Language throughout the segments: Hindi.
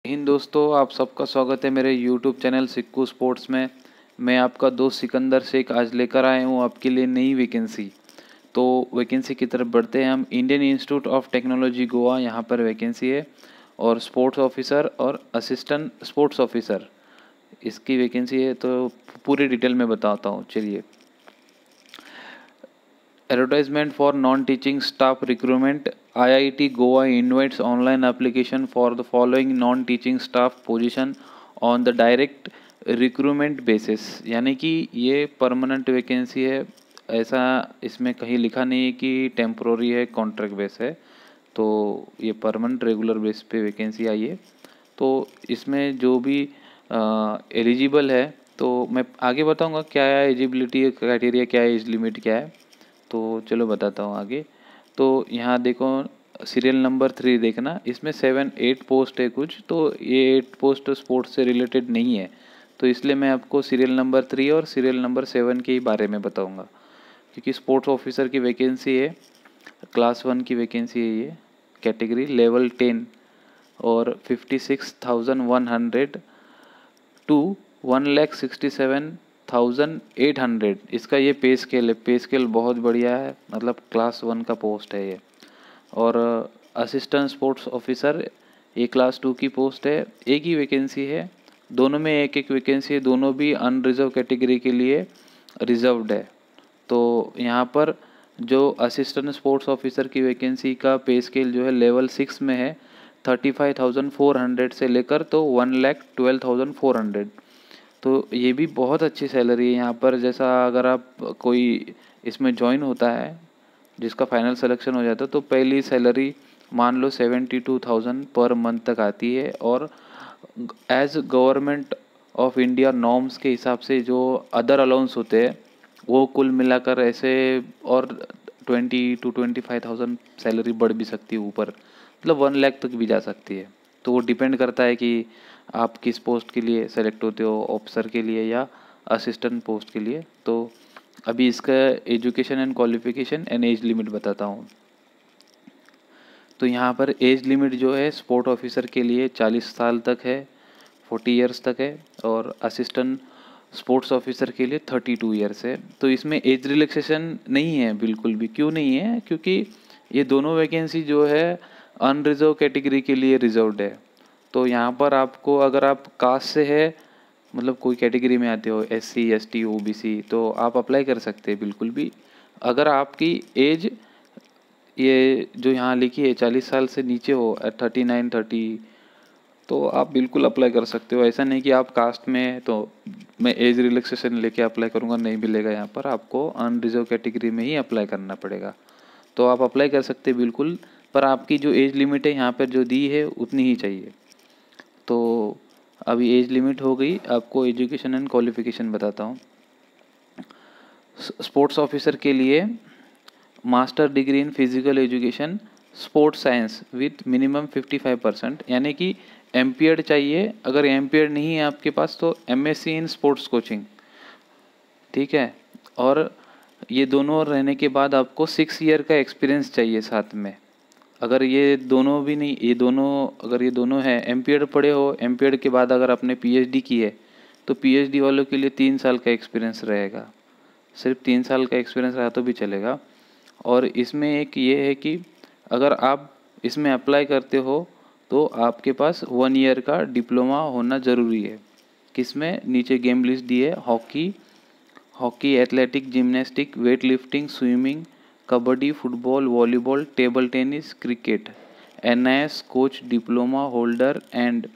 हिंद दोस्तों, आप सबका स्वागत है मेरे यूट्यूब चैनल सिक्कू स्पोर्ट्स में। मैं आपका दोस्त सिकंदर शेख आज लेकर आया हूँ आपके लिए नई वैकेंसी। तो वैकेंसी की तरफ बढ़ते हैं हम। Indian institute of technology Goa, यहाँ पर वैकेंसी है और स्पोर्ट्स ऑफिसर और असिस्टेंट स्पोर्ट्स ऑफिसर इसकी वैकेंसी है। तो पूरी डिटेल में बताता हूँ, चलिए। Advertisement for non-teaching staff recruitment. IIT Goa invites online application for the following non-teaching staff position on the direct recruitment basis. यानी कि ये परमानेंट वैकेंसी है, ऐसा इसमें कहीं लिखा नहीं है कि टेम्प्रोरी है, कॉन्ट्रैक्ट बेस है। तो ये परमानेंट रेगुलर बेस पे वैकेंसी आई है। तो इसमें जो भी एलिजिबल है, तो मैं आगे बताऊंगा क्या है एलिजिबिलिटी क्राइटेरिया, क्या है, एज लिमिट क्या है। तो चलो बताता हूँ आगे। तो यहाँ देखो, सीरियल नंबर 3 देखना, इसमें 7-8 पोस्ट है कुछ, तो ये 8 पोस्ट स्पोर्ट्स से रिलेटेड नहीं है। तो इसलिए मैं आपको सीरियल नंबर 3 और सीरियल नंबर 7 के ही बारे में बताऊँगा, क्योंकि स्पोर्ट्स ऑफिसर की वैकेंसी है, क्लास 1 की वैकेंसी है ये, कैटेगरी लेवल 10 और 56,100 टू 1,67,800 इसका ये पे स्केल है। पे स्केल बहुत बढ़िया है, मतलब क्लास 1 का पोस्ट है ये। और असिस्टेंट स्पोर्ट्स ऑफिसर ये क्लास 2 की पोस्ट है, एक ही वैकेंसी है, दोनों में एक एक वैकेंसी है, दोनों भी अनरिजर्व कैटेगरी के लिए रिजर्व्ड है। तो यहाँ पर जो असिस्टेंट स्पोर्ट्स ऑफिसर की वैकेंसी का पे स्केल जो है लेवल 6 में है, 35,400 से लेकर तो 1,12,400। तो ये भी बहुत अच्छी सैलरी है यहाँ पर। जैसा अगर आप कोई इसमें ज्वाइन होता है, जिसका फाइनल सिलेक्शन हो जाता है, तो पहली सैलरी मान लो 72,000 पर मंथ तक आती है। और as government of India norms के हिसाब से जो अदर अलाउंस होते हैं, वो कुल मिलाकर ऐसे और 20,000 to 25,000 सैलरी बढ़ भी सकती है ऊपर, मतलब 1 लाख तक भी जा सकती है। तो वो डिपेंड करता है कि आप किस पोस्ट के लिए सेलेक्ट होते हो, ऑफिसर के लिए या असिस्टेंट पोस्ट के लिए। तो अभी इसका education and qualification and age limit बताता हूँ। तो यहाँ पर एज लिमिट जो है स्पोर्ट ऑफिसर के लिए 40 साल तक है, 40 ईयर्स तक है, और असिस्टेंट स्पोर्ट्स ऑफिसर के लिए 32 ईयर्स है। तो इसमें एज रिलैक्सेशन नहीं है, बिल्कुल भी। क्यों नहीं है? क्योंकि ये दोनों वैकेंसी जो है अनरिजर्व कैटेगरी के लिए रिजर्व्ड है। तो यहाँ पर आपको, अगर आप कास्ट से है, मतलब कोई कैटेगरी में आते हो, SC ST OBC, तो आप अप्लाई कर सकते हैं बिल्कुल भी। अगर आपकी एज ये जो यहाँ लिखी है 40 साल से नीचे हो, 39-30, तो आप बिल्कुल अप्लाई कर सकते हो। ऐसा नहीं कि आप कास्ट में है तो मैं एज रिलैक्सेशन लेके अप्लाई करूँगा, नहीं मिलेगा। यहाँ पर आपको अनरिजर्व कैटेगरी में ही अप्लाई करना पड़ेगा। तो आप अप्लाई कर सकते हैं बिल्कुल, पर आपकी जो एज लिमिट है यहाँ पर जो दी है उतनी ही चाहिए। तो अभी एज लिमिट हो गई, आपको एजुकेशन एंड क्वालिफिकेशन बताता हूँ। स्पोर्ट्स ऑफिसर के लिए master degree in physical education sports science with minimum 55%, यानी कि एमपीएड चाहिए। अगर एमपीएड नहीं है आपके पास तो MSc इन स्पोर्ट्स कोचिंग, ठीक है। और ये दोनों रहने के बाद आपको 6 ईयर का एक्सपीरियंस चाहिए साथ में। अगर ये दोनों भी नहीं, ये दोनों, अगर ये दोनों है, एमपीएड पढ़े हो, एमपीएड के बाद अगर आपने पीएचडी की है, तो पीएचडी वालों के लिए 3 साल का एक्सपीरियंस रहेगा। सिर्फ 3 साल का एक्सपीरियंस रहा तो भी चलेगा। और इसमें एक ये है कि अगर आप इसमें अप्लाई करते हो तो आपके पास 1 ईयर का डिप्लोमा होना ज़रूरी है। किसमें? नीचे गेम लिस्ट दी है, hockey, athletic, gymnastic, weight lifting, swimming, kabaddi, football, volleyball, table tennis, cricket. NIS coach diploma holder and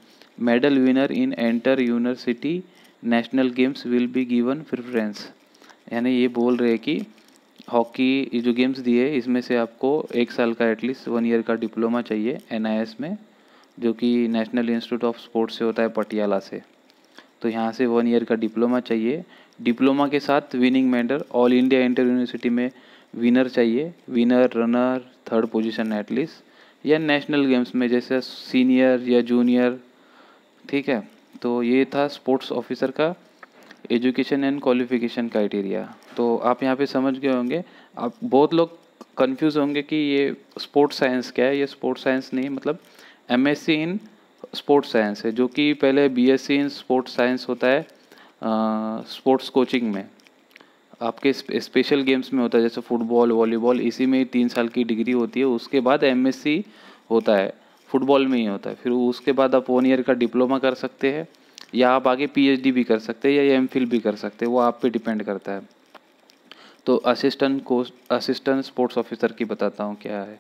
medal winner in enter university national games will be given preference. यानी ये बोल रहे हैं कि हॉकी, ये जो गेम्स दिए इसमें से आपको 1 साल का एटलीस्ट 1 ईयर का डिप्लोमा चाहिए NIS में, जो कि नेशनल इंस्टीट्यूट ऑफ स्पोर्ट्स से होता है, पटियाला से। तो यहाँ से 1 ईयर का डिप्लोमा चाहिए। डिप्लोमा के साथ winning medal, all India inter university में विनर चाहिए, winner, runner, 3rd position at least, या नेशनल गेम्स में जैसे सीनियर या जूनियर, ठीक है। तो ये था स्पोर्ट्स ऑफिसर का एजुकेशन एंड क्वालिफिकेशन क्राइटेरिया। तो आप यहाँ पे समझ गए होंगे। आप बहुत लोग कंफ्यूज होंगे कि ये स्पोर्ट्स साइंस क्या है। ये स्पोर्ट्स साइंस नहीं, मतलब MSc इन स्पोर्ट्स साइंस है, जो कि पहले बीएससी इन स्पोर्ट्स साइंस होता है स्पोर्ट्स कोचिंग में, आपके स्पेशल गेम्स में होता है, जैसे फुटबॉल, वॉलीबॉल, इसी में 3 साल की डिग्री होती है। उसके बाद एमएससी होता है, फुटबॉल में ही होता है। फिर उसके बाद आप 1 ईयर का डिप्लोमा कर सकते हैं, या आप आगे पीएचडी भी कर सकते हैं, या एमफिल भी कर सकते हैं, वो आप पे डिपेंड करता है। तो असिस्टेंट स्पोर्ट्स ऑफिसर की बताता हूँ क्या है।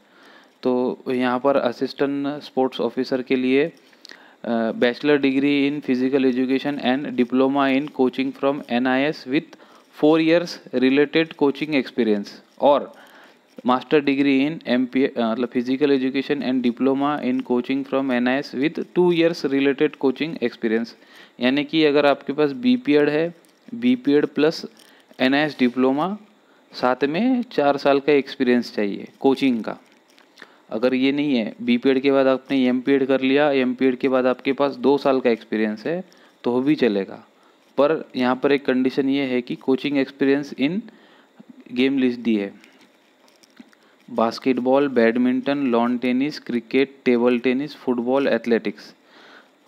तो यहाँ पर असिस्टेंट स्पोर्ट्स ऑफिसर के लिए bachelor degree in physical education and diploma in coaching from NIS with 4 years related coaching experience, और मास्टर डिग्री इन मतलब physical education and diploma in coaching from NIS with 2 years related coaching experience. यानी कि अगर आपके पास बीपीएड है, बीपीएड प्लस एनआईएस डिप्लोमा, साथ में 4 साल का एक्सपीरियंस चाहिए कोचिंग का। अगर ये नहीं है, बीपीएड के बाद आपने एमपीएड कर लिया, एमपीएड के बाद आपके पास 2 साल का एक्सपीरियंस है, तो भी चलेगा। पर यहाँ पर एक कंडीशन ये है कि coaching experience in game list दी है, basketball, badminton, lawn tennis, cricket, table tennis, football, athletics,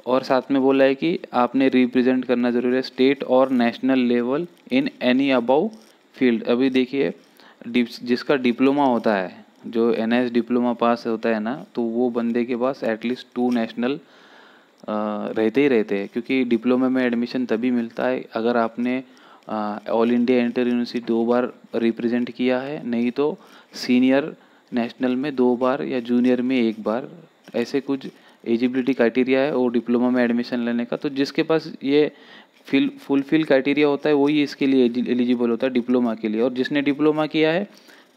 और साथ में बोला है कि आपने रिप्रेजेंट करना जरूरी है स्टेट और national level in any about field. अभी देखिए, जिसका डिप्लोमा होता है, जो एनआईएस डिप्लोमा पास होता है ना, तो वो बंदे के पास एटलीस्ट 2 नेशनल रहते ही रहते हैं, क्योंकि डिप्लोमा में एडमिशन तभी मिलता है अगर आपने ऑल इंडिया इंटर यूनिवर्सिटी 2 बार रिप्रेजेंट किया है, नहीं तो सीनियर नेशनल में 2 बार या जूनियर में 1 बार, ऐसे कुछ एजिबिलिटी क्राइटेरिया है और डिप्लोमा में एडमिशन लेने का। तो जिसके पास ये फुलफिल क्राइटेरिया होता है वही इसके लिए एलिजिबल होता है डिप्लोमा के लिए। और जिसने डिप्लोमा किया है,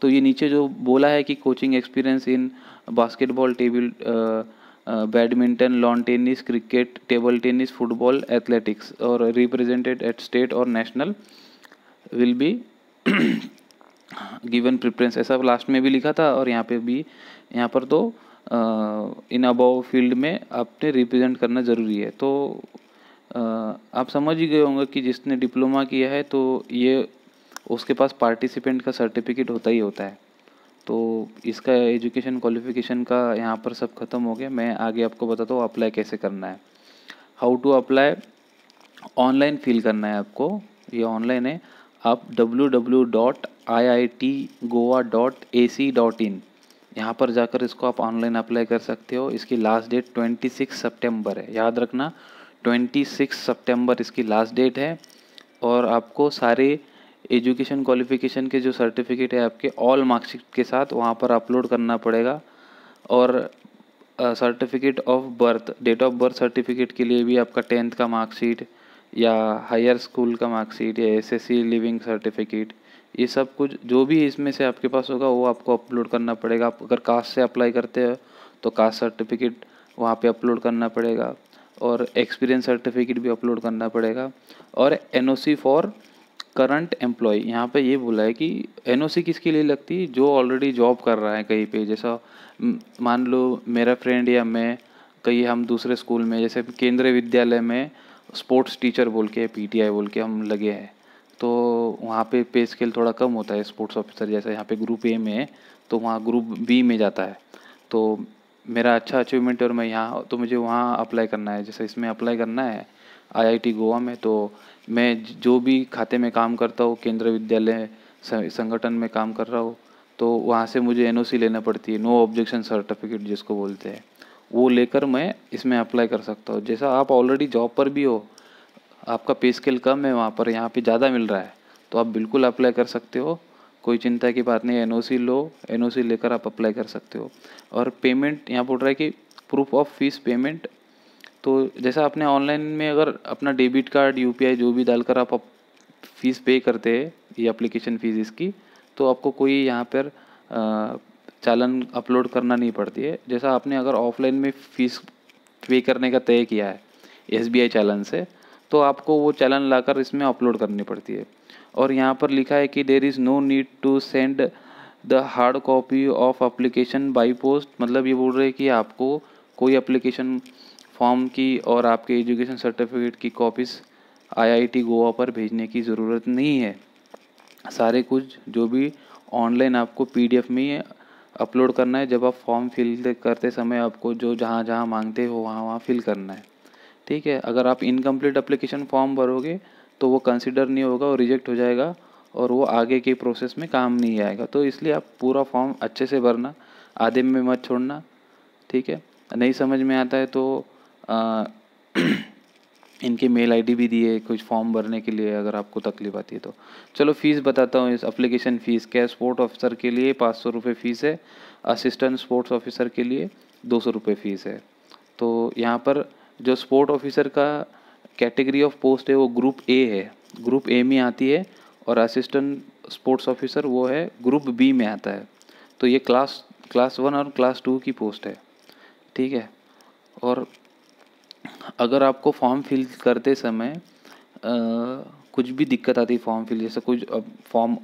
तो ये नीचे जो बोला है कि कोचिंग एक्सपीरियंस इन basketball, table badminton, lawn tennis, cricket, table tennis, football, athletics, और रिप्रेजेंटेड एट स्टेट और national will be given preference, ऐसा लास्ट में भी लिखा था और यहाँ पे भी। यहाँ पर तो इन अबाउ फील्ड में आपने रिप्रेजेंट करना ज़रूरी है। तो आप समझ ही गए होंगे कि जिसने डिप्लोमा किया है तो ये उसके पास पार्टिसिपेंट का सर्टिफिकेट होता ही होता है। तो इसका एजुकेशन क्वालिफिकेशन का यहाँ पर सब खत्म हो गया। मैं आगे आपको बताता हूँ अप्लाई कैसे करना है। How to apply, online fill करना है आपको, ये ऑनलाइन है। आप www.iitgoa.ac.in यहाँ पर जाकर इसको आप ऑनलाइन अप्लाई कर सकते हो। इसकी लास्ट डेट 26 सितंबर है, याद रखना 26 सितंबर इसकी लास्ट डेट है। और आपको सारे एजुकेशन क्वालिफिकेशन के जो सर्टिफिकेट है आपके ऑल मार्कशीट के साथ वहाँ पर अपलोड करना पड़ेगा। और certificate of birth, date of birth certificate के लिए भी आपका 10th का मार्कशीट या हायर स्कूल का मार्कशीट या एसएससी लिविंग सर्टिफिकेट, ये सब कुछ जो भी इसमें से आपके पास होगा वो आपको अपलोड करना पड़ेगा। आप अगर कास्ट से अप्लाई करते हो तो कास्ट सर्टिफिकेट वहाँ पे अपलोड करना पड़ेगा, और एक्सपीरियंस सर्टिफिकेट भी अपलोड करना पड़ेगा, और एनओसी फॉर करंट एम्प्लॉय। यहाँ पे ये बोला है कि एनओसी किसके लिए लगती है, जो ऑलरेडी जॉब कर रहा है कहीं पे। जैसा मान लो मेरा फ्रेंड या मैं, कहीं हम दूसरे स्कूल में, जैसे केंद्रीय विद्यालय में स्पोर्ट्स टीचर बोल के, पीटीआई बोल के हम लगे हैं, तो वहाँ पे स्केल थोड़ा कम होता है स्पोर्ट्स ऑफिसर। जैसे यहाँ पे ग्रुप ए में है तो वहाँ ग्रुप बी में जाता है। तो मेरा अच्छा अचीवमेंट और मैं यहाँ, तो मुझे वहाँ अप्लाई करना है। जैसे इसमें अप्लाई करना है आईआईटी गोवा में, तो मैं जो भी खाते में काम करता हूँ, केंद्रीय विद्यालय संगठन में काम कर रहा हूँ, तो वहाँ से मुझे एनओसी लेना पड़ती है, नो ऑब्जेक्शन सर्टिफिकेट जिसको बोलते हैं, वो लेकर मैं इसमें अप्लाई कर सकता हूँ। जैसा आप ऑलरेडी जॉब पर भी हो, आपका पे स्केल कम है वहाँ पर, यहाँ पे ज़्यादा मिल रहा है, तो आप बिल्कुल अप्लाई कर सकते हो, कोई चिंता की बात नहीं। एनओसी लो, एनओसी लेकर आप अप्लाई कर सकते हो। और पेमेंट यहाँ बोल रहा है कि प्रूफ ऑफ फीस पेमेंट, तो जैसा आपने ऑनलाइन में अगर अपना डेबिट कार्ड, यूपीआई जो भी डालकर आप फीस पे करते हैं, ये एप्लीकेशन फ़ीस इसकी, तो आपको कोई यहाँ पर चालान अपलोड करना नहीं पड़ती है। जैसा आपने अगर ऑफलाइन में फ़ीस पे करने का तय किया है एसबीआई चालान से, तो आपको वो चालान लाकर इसमें अपलोड करनी पड़ती है। और यहाँ पर लिखा है कि there is no need to send the hard copy of application by post. मतलब ये बोल रहे हैं कि आपको कोई एप्लीकेशन फॉर्म की और आपके एजुकेशन सर्टिफिकेट की कॉपीज़ आईआईटी गोवा पर भेजने की ज़रूरत नहीं है। सारे कुछ जो भी ऑनलाइन आपको पीडीएफ में अपलोड करना है। जब आप फॉर्म फिल करते समय आपको जो जहाँ जहाँ मांगते हो वहाँ वहाँ फिल करना है, ठीक है। अगर आप इनकम्प्लीट एप्लीकेशन फॉर्म भरोगे तो वो कंसिडर नहीं होगा और रिजेक्ट हो जाएगा और वो आगे के प्रोसेस में काम नहीं आएगा। तो इसलिए आप पूरा फॉर्म अच्छे से भरना, आधे में मत छोड़ना, ठीक है। नहीं समझ में आता है तो इनके मेल आईडी भी दिए कुछ फॉर्म भरने के लिए, अगर आपको तकलीफ आती है तो। चलो फीस बताता हूँ। इस एप्लीकेशन फ़ीस क्या है। स्पोर्ट ऑफिसर के लिए 500 रुपये फ़ीस है, असिस्टेंट स्पोर्ट्स ऑफिसर के लिए 200 रुपये फ़ीस है। तो यहाँ पर जो स्पोर्ट ऑफिसर का कैटेगरी ऑफ पोस्ट है वो ग्रुप ए है, ग्रुप ए में आती है, और असिस्टेंट स्पोर्ट्स ऑफिसर वो है ग्रुप बी में आता है। तो ये क्लास 1 और क्लास 2 की पोस्ट है, ठीक है। और अगर आपको फॉर्म फिल करते समय कुछ भी दिक्कत आती है फॉर्म फिल, जैसे कुछ फॉर्म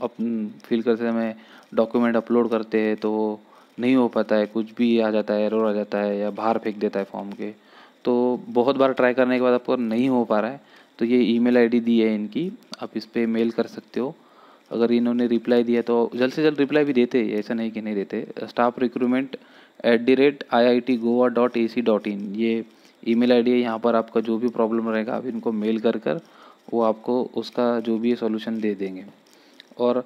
फिल करते समय डॉक्यूमेंट अपलोड करते हैं तो नहीं हो पाता है, कुछ भी आ जाता है, एरर आ जाता है या बाहर फेंक देता है फॉर्म के, तो बहुत बार ट्राई करने के बाद आपको नहीं हो पा रहा है तो ये ईमेल आईडी दी है इनकी, आप इस पर मेल कर सकते हो। अगर इन्होंने रिप्लाई दिया तो जल्द से जल्द रिप्लाई भी देते हैं, ऐसा नहीं कि नहीं देते। staffrecruitment@iitgoa.ac.in ये ईमेल आईडी है। यहाँ पर आपका जो भी प्रॉब्लम रहेगा आप इनको मेल कर वो आपको उसका जो भी है सॉल्यूशन दे देंगे। और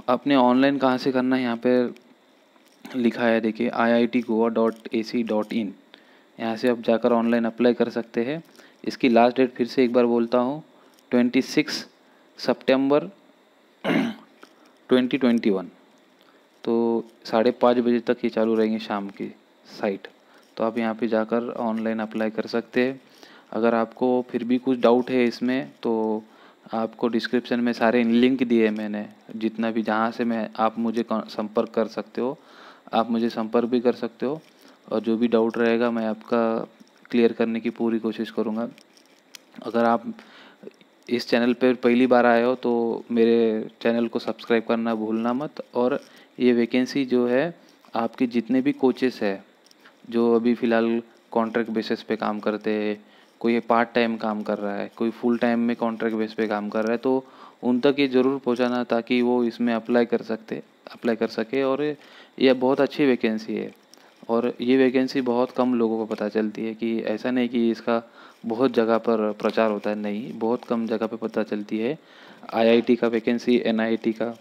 आपने ऑनलाइन कहाँ से करना है, यहाँ पे लिखा है देखिए iitgoa.ac.in, यहाँ से आप जाकर ऑनलाइन अप्लाई कर सकते हैं। इसकी लास्ट डेट फिर से एक बार बोलता हूँ, 26 सितंबर 2021। तो 5:30 बजे तक ये चालू रहेंगे शाम की साइट। तो आप यहाँ पे जाकर ऑनलाइन अप्लाई कर सकते हैं। अगर आपको फिर भी कुछ डाउट है इसमें तो आपको डिस्क्रिप्शन में सारे लिंक दिए हैं मैंने, जितना भी जहाँ से मैं आप मुझे संपर्क कर सकते हो, आप मुझे संपर्क भी कर सकते हो। और जो भी डाउट रहेगा मैं आपका क्लियर करने की पूरी कोशिश करूँगा। अगर आप इस चैनल पर पहली बार आए हो तो मेरे चैनल को सब्सक्राइब करना भूलना मत। और ये वैकेंसी जो है आपके जितने भी कोचेस है जो अभी फ़िलहाल कॉन्ट्रैक्ट बेसिस पे काम करते हैं, कोई पार्ट टाइम काम कर रहा है, कोई फुल टाइम में कॉन्ट्रैक्ट बेस पे काम कर रहा है, तो उन तक ये ज़रूर पहुंचाना ताकि वो इसमें अप्लाई कर सके। और ये बहुत अच्छी वैकेंसी है और ये वैकेंसी बहुत कम लोगों को पता चलती है, कि ऐसा नहीं कि इसका बहुत जगह पर प्रचार होता है, नहीं, बहुत कम जगह पे पता चलती है। आईआईटी का वैकेंसी, एनआईटी का,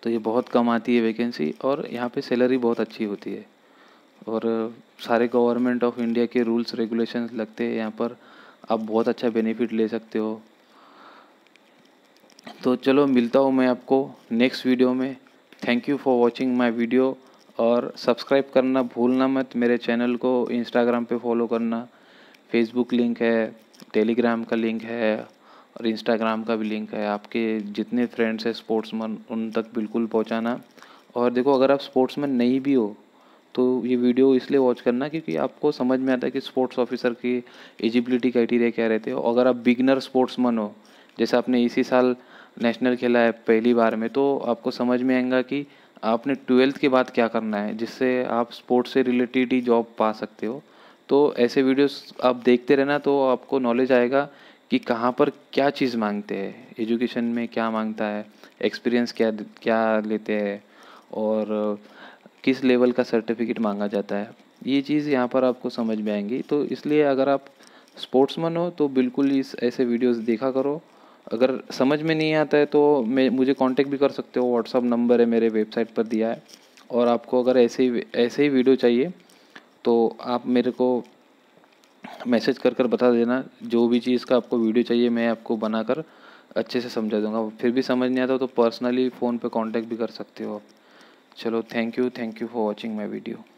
तो ये बहुत कम आती है वैकेंसी और यहाँ पे सैलरी बहुत अच्छी होती है। और सारे गवर्नमेंट ऑफ इंडिया के रूल्स रेगुलेशंस लगते हैं यहाँ पर, आप बहुत अच्छा बेनिफिट ले सकते हो। तो चलो मिलता हूँ मैं आपको नेक्स्ट वीडियो में। Thank you for watching my video. और सब्सक्राइब करना भूलना मत मेरे चैनल को, इंस्टाग्राम पे फॉलो करना, फेसबुक लिंक है, टेलीग्राम का लिंक है और इंस्टाग्राम का भी लिंक है। आपके जितने फ्रेंड्स हैं स्पोर्ट्समैन उन तक बिल्कुल पहुंचाना। और देखो अगर आप स्पोर्ट्समैन नहीं भी हो तो ये वीडियो इसलिए वॉच करना क्योंकि आपको समझ में आता है कि स्पोर्ट्स ऑफिसर की एलिजिबिलिटी क्राइटेरिया क्या रहते हो। अगर आप बिगनर स्पोर्ट्समैन हो, जैसे आपने इसी साल नेशनल खेला है पहली बार में, तो आपको समझ में आएगा कि आपने 12th के बाद क्या करना है जिससे आप स्पोर्ट्स से रिलेटेड ही जॉब पा सकते हो। तो ऐसे वीडियोस आप देखते रहना तो आपको नॉलेज आएगा कि कहाँ पर क्या चीज़ मांगते हैं, एजुकेशन में क्या मांगता है, एक्सपीरियंस क्या क्या लेते हैं और किस लेवल का सर्टिफिकेट मांगा जाता है। ये चीज़ यहाँ पर आपको समझ में आएंगी। तो इसलिए अगर आप स्पोर्ट्समैन हो तो बिल्कुल इस ऐसे वीडियोस देखा करो। अगर समझ में नहीं आता है तो मुझे कांटेक्ट भी कर सकते हो, व्हाट्सअप नंबर है मेरे वेबसाइट पर दिया है। और आपको अगर ऐसे ही वीडियो चाहिए तो आप मेरे को मैसेज कर बता देना, जो भी चीज़ का आपको वीडियो चाहिए मैं आपको बनाकर अच्छे से समझा दूंगा। फिर भी समझ नहीं आता तो पर्सनली फ़ोन पे कांटेक्ट भी कर सकते हो आप। चलो thank you for watching my video.